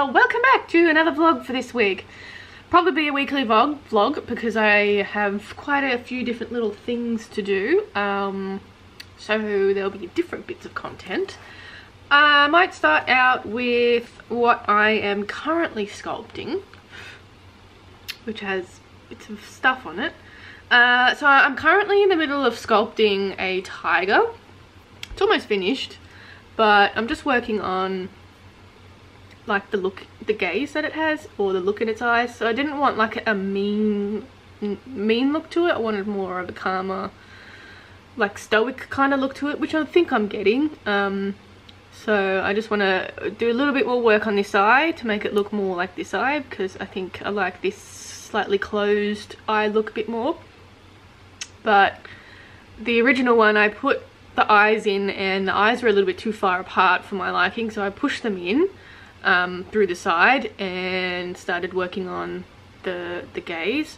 Welcome back to another vlog for this week. Probably be a weekly vlog because I have quite a few different little things to do. So there'll be different bits of content. I might start out with what I am currently sculpting, which has bits of stuff on it. So I'm currently in the middle of sculpting a tiger. It's almost finished, but I'm just working on like the gaze that it has, or the look in its eyes. So I didn't want like a mean look to it. I wanted more of a calmer, like stoic kind of look to it, which I think I'm getting. So I just want to do a little bit more work on this eye to make it look more like this eye, because I think I like this slightly closed eye look a bit more. But the original one, I put the eyes in and the eyes were a little bit too far apart for my liking, so I pushed them in through the side and started working on the gaze,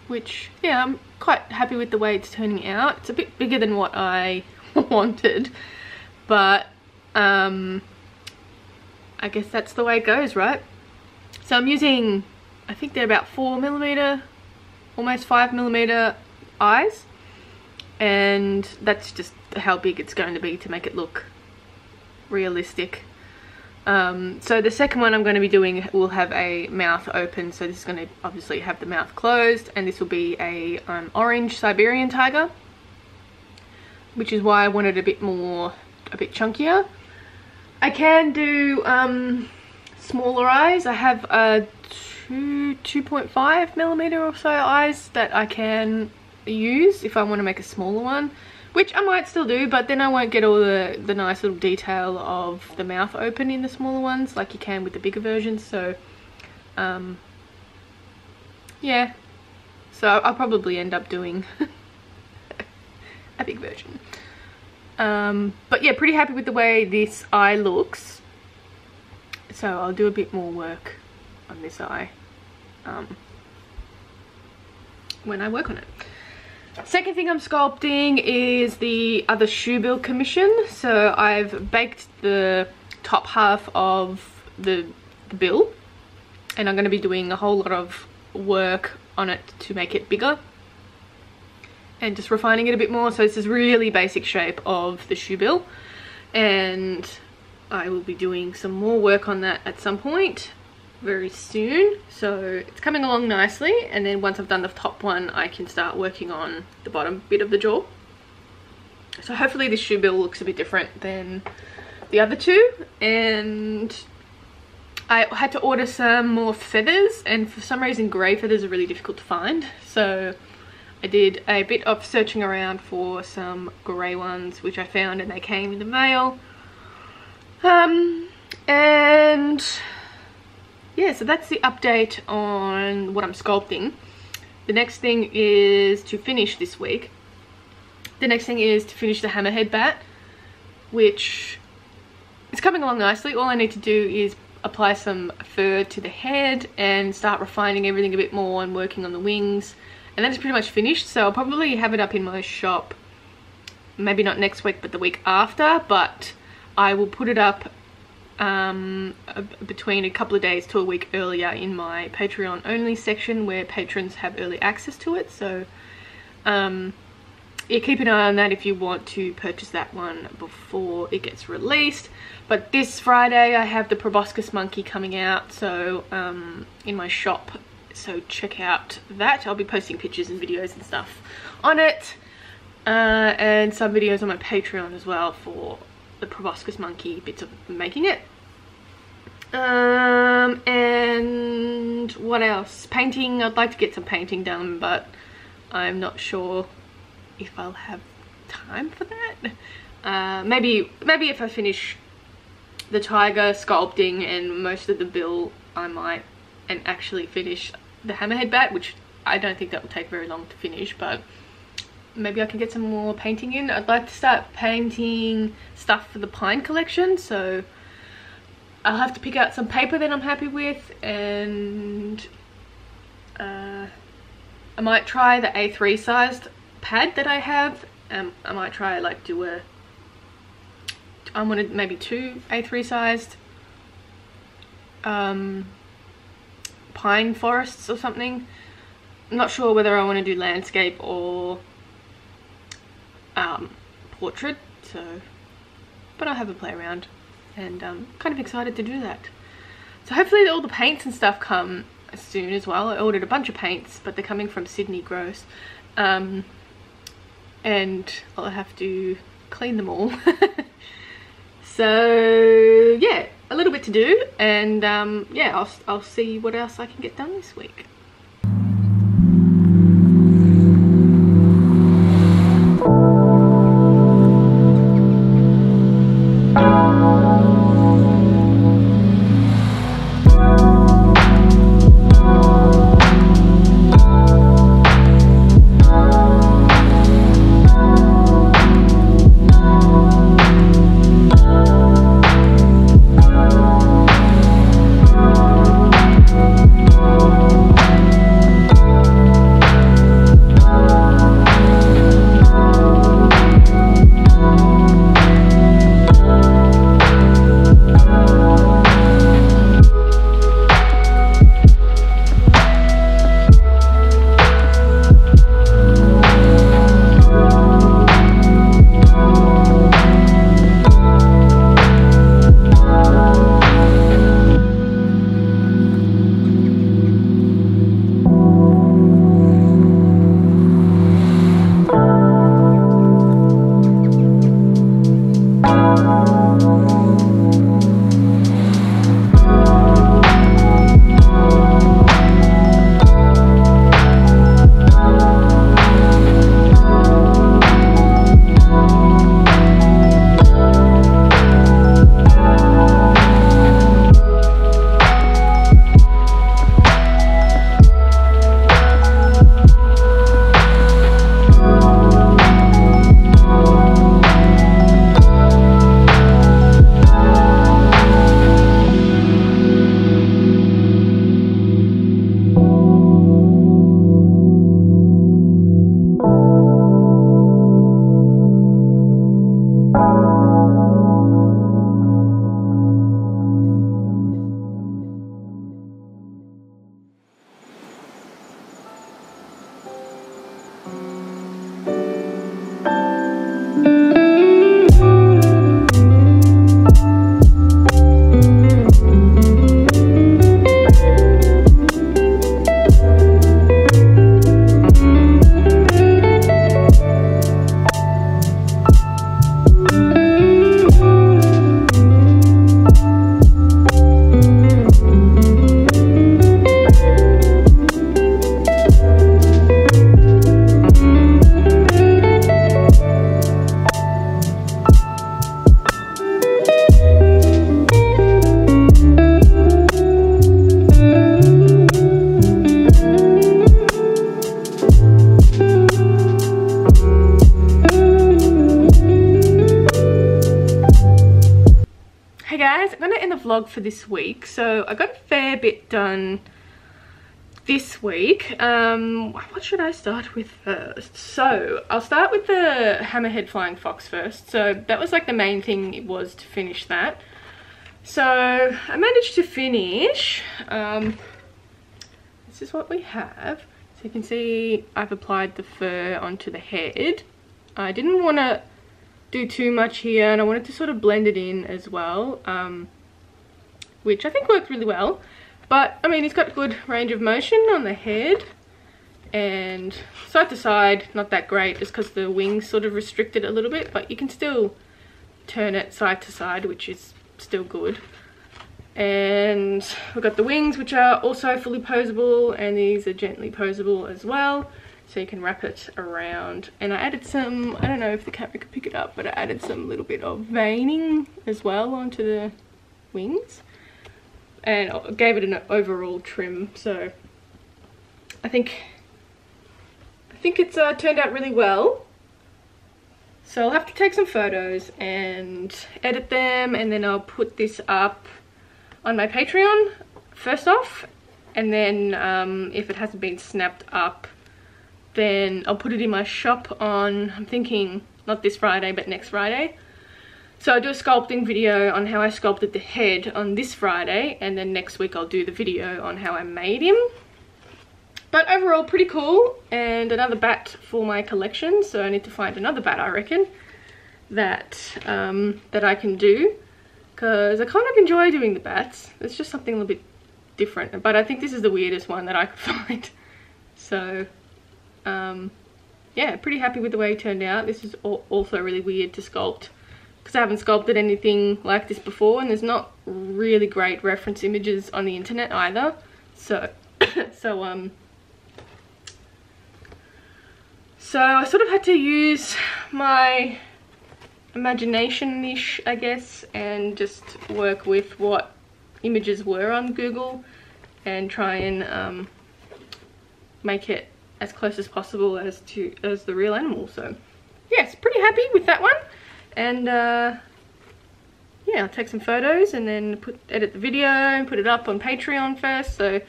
which, yeah, I'm quite happy with the way it's turning out. It's a bit bigger than what I wanted, but I guess that's the way it goes, right? So I'm using, I think they're about 4mm, almost 5mm eyes, and that's just how big it's going to be to make it look realistic. So the second one I'm going to be doing will have a mouth open, so this is going to obviously have the mouth closed, and this will be a orange Siberian tiger, which is why I wanted a bit chunkier. I can do smaller eyes. I have a 2.5mm or so eyes that I can use if I want to make a smaller one, which I might still do, but then I won't get all the nice little detail of the mouth open in the smaller ones like you can with the bigger versions. So yeah, so I'll probably end up doing a big version. But yeah, pretty happy with the way this eye looks, so I'll do a bit more work on this eye when I work on it. Second thing I'm sculpting is the other shoe bill commission. So I've baked the top half of the bill, and I'm going to be doing a whole lot of work on it to make it bigger and just refining it a bit more. So it's this really basic shape of the shoe bill, and I will be doing some more work on that at some point very soon. So it's coming along nicely, and then once I've done the top one, I can start working on the bottom bit of the jaw. So hopefully this shoe bill looks a bit different than the other two. And I had to order some more feathers, and for some reason grey feathers are really difficult to find, so I did a bit of searching around for some grey ones, which I found, and they came in the mail. And yeah, so that's the update on what I'm sculpting. The next thing is to finish this week. The next thing is to finish the hammerhead bat, which is coming along nicely. All I need to do is apply some fur to the head and start refining everything a bit more and working on the wings. And that is pretty much finished, so I'll probably have it up in my shop, maybe not next week, but the week after. But I will put it up between a couple of days to a week earlier in my Patreon only section, where patrons have early access to it. So yeah, keep an eye on that if you want to purchase that one before it gets released. But this Friday I have the proboscis monkey coming out, so in my shop, so check out that. I'll be posting pictures and videos and stuff on it, and some videos on my Patreon as well for the proboscis monkey bits of making it. And what else? Painting. I'd like to get some painting done, but I'm not sure if I'll have time for that. Maybe if I finish the tiger sculpting and most of the bill, I might, and actually finish the hammerhead bat, which I don't think that will take very long to finish, but maybe I can get some more painting in. I'd like to start painting stuff for the pine collection, so I'll have to pick out some paper that I'm happy with, and I might try the A3 sized pad that I have. I might try like do a, I wanted maybe 2 A3 sized pine forests or something. I'm not sure whether I want to do landscape or portrait, so but I'll have a play around, and kind of excited to do that. So hopefully all the paints and stuff come soon as well. I ordered a bunch of paints, but they're coming from Sydney Gross, and I'll have to clean them all. So yeah, a little bit to do, and yeah, I'll see what else I can get done this week. Guys, I'm gonna end the vlog for this week. So I got a fair bit done this week. What should I start with first? So I'll start with the hammerhead flying fox first. So that was like the main thing, it was to finish that. So I managed to finish. This is what we have. So you can see I've applied the fur onto the head. I didn't want to do too much here, and I wanted to sort of blend it in as well, which I think worked really well. But I mean, it's got good range of motion on the head, and side to side not that great just because the wings sort of restrict it a little bit, but you can still turn it side to side, which is still good. And we've got the wings, which are also fully posable, and these are gently posable as well, so you can wrap it around. And I added some, I don't know if the camera could pick it up, but I added some little bit of veining as well onto the wings, and I gave it an overall trim. So I think it's turned out really well. So I'll have to take some photos and edit them, and then I'll put this up on my Patreon first off, and then if it hasn't been snapped up, then I'll put it in my shop on, I'm thinking not this Friday but next Friday. So I'll do a sculpting video on how I sculpted the head on this Friday, and then next week I'll do the video on how I made him. But overall pretty cool, and another bat for my collection, so I need to find another bat, I reckon, that that I can do, because I kind of enjoy doing the bats. It's just something a little bit different, but I think this is the weirdest one that I could find. So yeah, pretty happy with the way it turned out. This is also really weird to sculpt, because I haven't sculpted anything like this before, and there's not really great reference images on the internet either. So so I sort of had to use my imagination-ish, I guess, and just work with what images were on Google and try and make it as close as possible as the real animal. So yes, pretty happy with that one. And yeah, I'll take some photos and then edit the video and put it up on Patreon first. So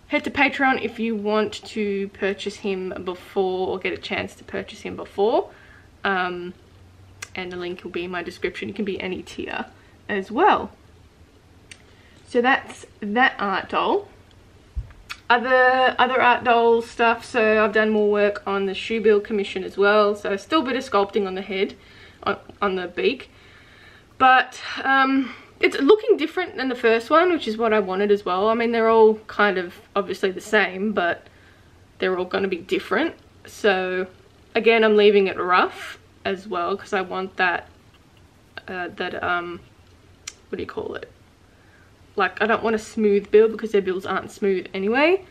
head to Patreon if you want to purchase him before, or get a chance to purchase him before. And the link will be in my description. It can be any tier as well. So that's that art doll. Other art doll stuff, so I've done more work on the shoe bill commission as well. So still a bit of sculpting on the head, on the beak. But it's looking different than the first one, which is what I wanted as well. I mean, they're all kind of obviously the same, but they're all going to be different. So again, I'm leaving it rough as well, because I want that what do you call it, like, I don't want a smooth bill, because their bills aren't smooth anyway.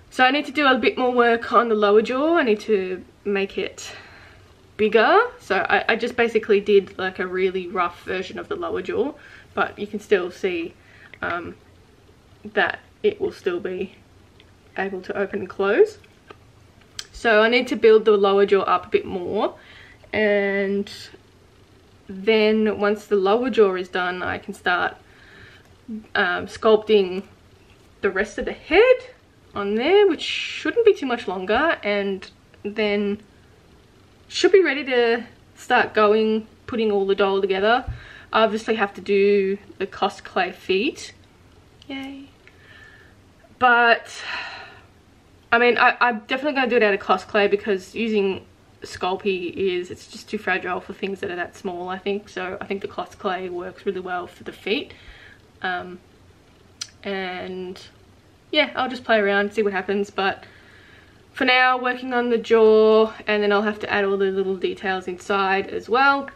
So I need to do a bit more work on the lower jaw. I need to make it bigger. So I just basically did like a really rough version of the lower jaw, but you can still see that it will still be able to open and close. So I need to build the lower jaw up a bit more, and then once the lower jaw is done, I can start sculpting the rest of the head on there, which shouldn't be too much longer, and then should be ready to start putting all the doll together. I obviously have to do the cos clay feet, yay, but I mean, I'm definitely going to do it out of cos clay, because using Sculpey it's just too fragile for things that are that small, I think. So I think the cos clay works really well for the feet. And yeah, I'll just play around, see what happens. But for now, working on the jaw, and then I'll have to add all the little details inside as well.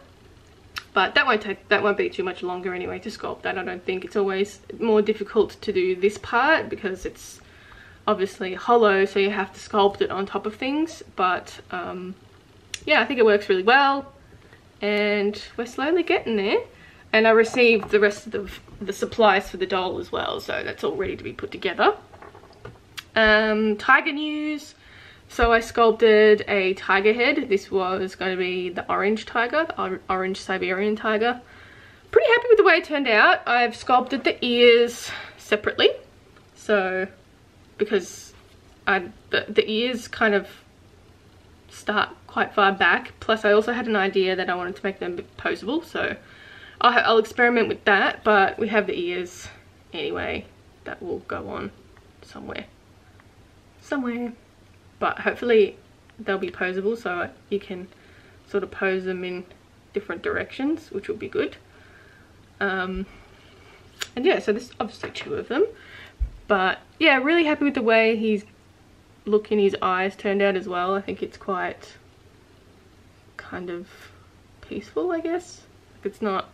But that won't be too much longer anyway to sculpt that. I don't think. It's always more difficult to do this part because it's obviously hollow, so you have to sculpt it on top of things. But yeah, I think it works really well, and we're slowly getting there. And I received the rest of the supplies for the doll as well, so that's all ready to be put together. Tiger news. So I sculpted a tiger head. This was going to be the orange tiger, the orange Siberian tiger. Pretty happy with the way it turned out. I've sculpted the ears separately, so because the ears kind of start quite far back. Plus I also had an idea that I wanted to make them a bit poseable, so I'll experiment with that. But we have the ears anyway, that will go on somewhere. But hopefully they'll be poseable, so you can sort of pose them in different directions, which will be good. And yeah, so there's obviously 2 of them. But yeah, really happy with the way his look in his eyes turned out as well. I think it's quite kind of peaceful, I guess. Like, it's not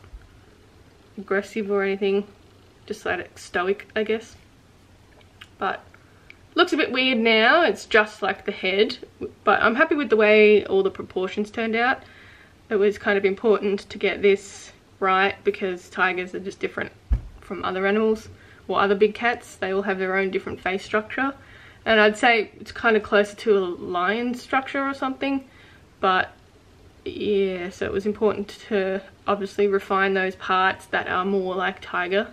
aggressive or anything, just like stoic, I guess. But looks a bit weird now. It's just like the head, but I'm happy with the way all the proportions turned out. It was kind of important to get this right, because tigers are just different from other animals or other big cats. They all have their own different face structure, and I'd say it's kind of closer to a lion structure or something. But yeah, so it was important to obviously refine those parts that are more like tiger.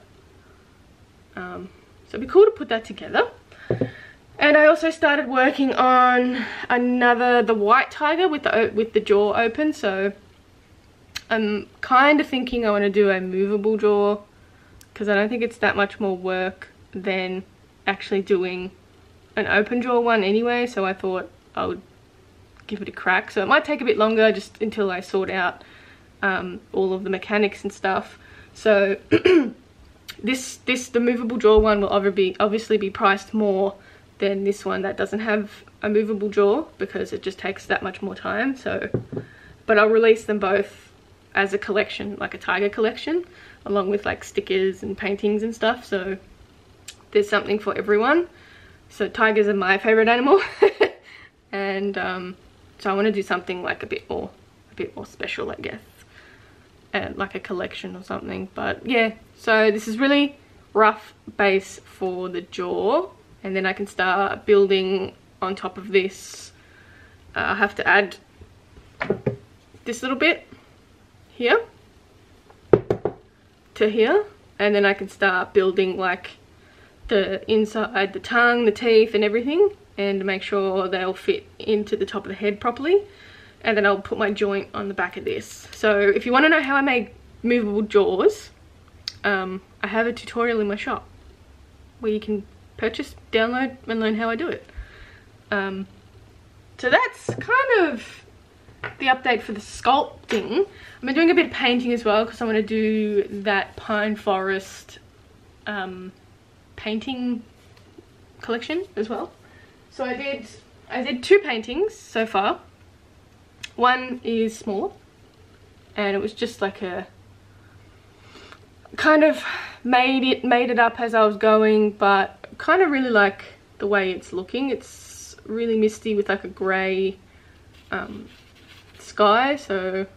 So it'd be cool to put that together. And I also started working on the white tiger with the jaw open. So I'm kind of thinking I want to do a movable jaw, because I don't think it's that much more work than actually doing an open jaw one anyway, so I thought I would give it a crack. So it might take a bit longer just until I sort out all of the mechanics and stuff. So the movable jaw one will obviously be priced more than this one that doesn't have a movable jaw, because it just takes that much more time. So, but I'll release them both as a collection, like a tiger collection, along with like stickers and paintings and stuff. So there's something for everyone. So tigers are my favorite animal. And so I want to do something like a bit more special, I guess, and like a collection or something. But yeah, so this is really rough base for the jaw, and then I can start building on top of this. I have to add this little bit here to here, and then I can start building like the inside, the tongue, the teeth and everything, and make sure they'll fit into the top of the head properly. And then I'll put my joint on the back of this. So if you want to know how I make movable jaws, I have a tutorial in my shop where you can purchase, download and learn how I do it. So that's kind of the update for the sculpting. I've been doing a bit of painting as well, because I want to do that pine forest painting collection as well. So I did 2 paintings so far. One is small, and it was just like a kind of made it up as I was going, but kind of really like the way it's looking. It's really misty with like a grey sky, so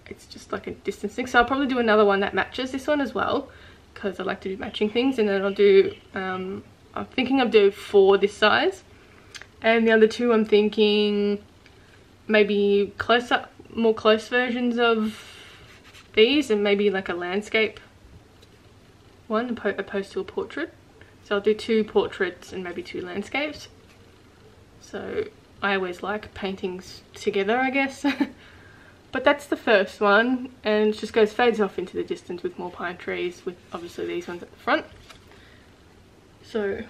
it's just like a distance thing. So I'll probably do another one that matches this one as well, because I like to do matching things. And then I'll do I'm thinking I'll do 4 this size, and the other 2 I'm thinking maybe more close versions of these, and maybe like a landscape one opposed to a portrait. So I'll do 2 portraits and maybe 2 landscapes. So I always like paintings together, I guess. But that's the first one, and it just fades off into the distance with more pine trees, with obviously these ones at the front. So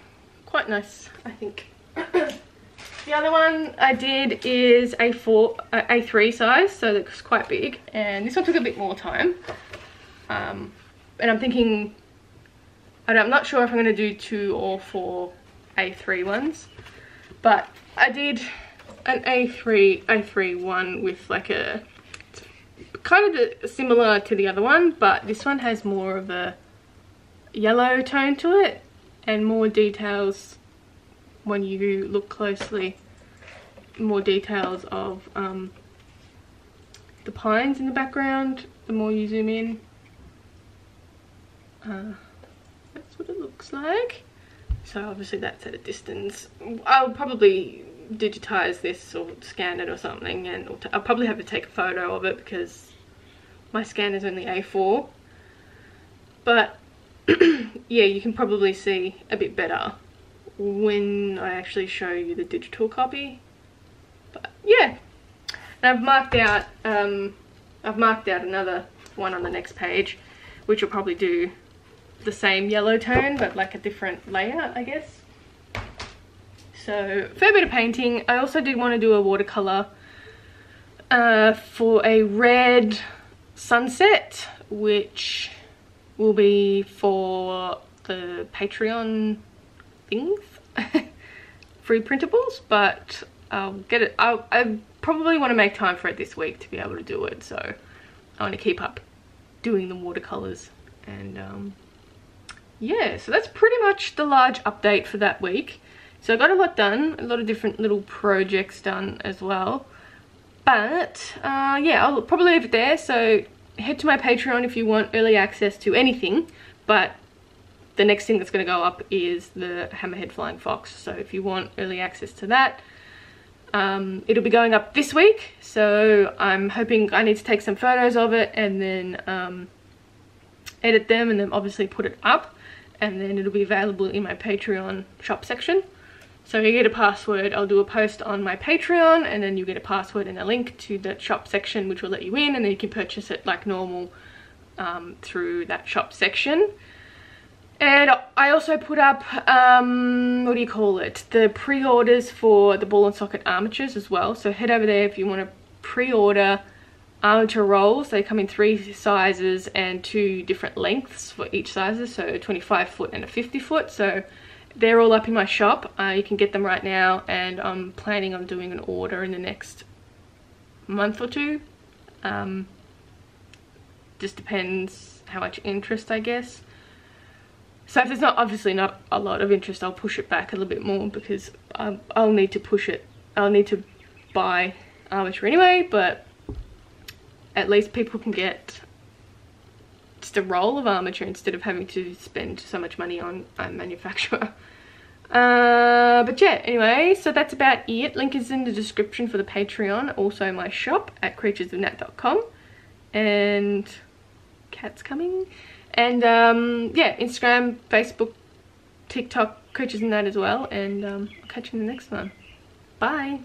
quite nice, I think. The other one I did is A3 size, so it's quite big, and this one took a bit more time. And I'm thinking, I'm not sure if I'm going to do 2 or 4 A3 ones, but I did an A3 one with like a kind of similar to the other one, but this one has more of a yellow tone to it and more details when you look closely, more details of the pines in the background the more you zoom in. That's what it looks like. So obviously that's at a distance. I'll probably digitize this or scan it or something, and I'll probably have to take a photo of it because my scan is only A4. But yeah, you can probably see a bit better when I actually show you the digital copy. But yeah, and I've marked out another one on the next page, which will probably do the same yellow tone but like a different layer, I guess. So fair bit of painting. I also did want to do a watercolor for a red sunset, which will be for the Patreon things, free printables, but I'll get it. I probably want to make time for it this week to be able to do it, so I want to keep up doing the watercolors. And yeah, so that's pretty much the large update for that week. So I got a lot done, a lot of different little projects done as well. But yeah, I'll probably leave it there. So head to my Patreon if you want early access to anything. But the next thing that's going to go up is the Hammerhead Flying Fox. So if you want early access to that, it'll be going up this week. So I'm hoping, I need to take some photos of it and then edit them and then obviously put it up. And then it'll be available in my Patreon shop section. So you get a password. I'll do a post on my Patreon, and then you get a password and a link to the shop section, which will let you in, and then you can purchase it like normal through that shop section. And I also put up, what do you call it, the pre-orders for the ball and socket armatures as well. So head over there if you want to pre-order armature rolls. They come in 3 sizes and 2 different lengths for each sizes, so 25 foot and a 50 foot. So they're all up in my shop. You can get them right now, and I'm planning on doing an order in the next month or 2. Just depends how much interest, I guess. So if there's obviously not a lot of interest, I'll push it back a little bit more, because I'll need to push it. I'll need to buy armature anyway, but at least people can get just a roll of armature instead of having to spend so much money on a manufacturer. But yeah, anyway, so that's about it. Link is in the description for the Patreon, also my shop at creaturesofnat.com, and cat's coming, and yeah, Instagram, Facebook, TikTok, Creatures of Nat as well, and I'll catch you in the next one. Bye.